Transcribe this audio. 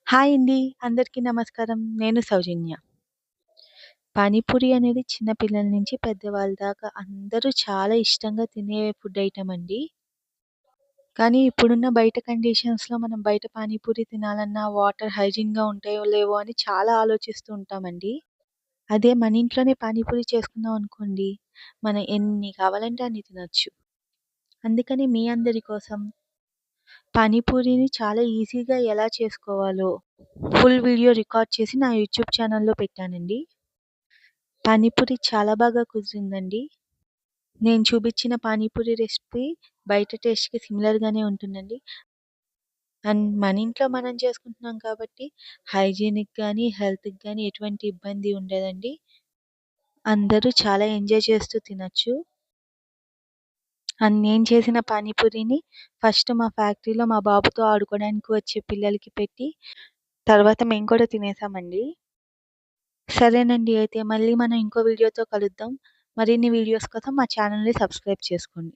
Hi అండి. అందరికీ నమస్కారం. నేను సౌజన్య. పానీపూరి అనేది చిన్న పిల్లల నుంచి పెద్దవాళ్ళ దాకా అందరూ చాలా ఇష్టంగా తినే ఫుడ్ ఐటెమ్ అండి. కానీ ఇప్పుడున్న బయట కండిషన్స్‌లో మనం బయట పానీపూరి తినాలన్నా వాటర్ హైజీన్‌గా ఉంటాయో లేవో అని చాలా ఆలోచిస్తూ ఉంటామండి. అదే మన ఇంట్లోనే పానీపూరి చేసుకున్నాం అనుకోండి, మనం ఎన్ని కావాలంటే అన్ని తినొచ్చు. అందుకని మీ అందరి కోసం పానీపూరిని చాలా ఈజీగా ఎలా చేసుకోవాలో ఫుల్ వీడియో రికార్డ్ చేసి నా యూట్యూబ్ ఛానెల్‌లో పెట్టానండి. పానీపూరి చాలా బాగా కుదిరిందండి. నేను చూపిచ్చిన పానీపూరి రెసిపీ బయట టేస్ట్‌కి సిమిలర్‌గానే ఉంటుందండి. అండ్ మన ఇంట్లో మనం చేసుకుంటున్నాం కాబట్టి హైజీనిక్ గాని, హెల్త్‌కి గాని ఎటువంటి ఇబ్బంది ఉండదండి. అందరూ చాలా ఎంజాయ్ చేస్తూ తినొచ్చు. అండ్ నేను చేసిన పానీపూరిని ఫస్ట్ మా ఫ్యాక్టరీలో మా బాబుతో ఆడుకోవడానికి వచ్చే పిల్లలకి పెట్టి, తర్వాత మేము కూడా తినేసామండి. సరేనండి. అయితే మళ్ళీ మనం ఇంకో వీడియోతో కలుద్దాం. మరిన్ని వీడియోస్ కోసం మా ఛానెల్‌ని సబ్స్క్రైబ్ చేసుకోండి.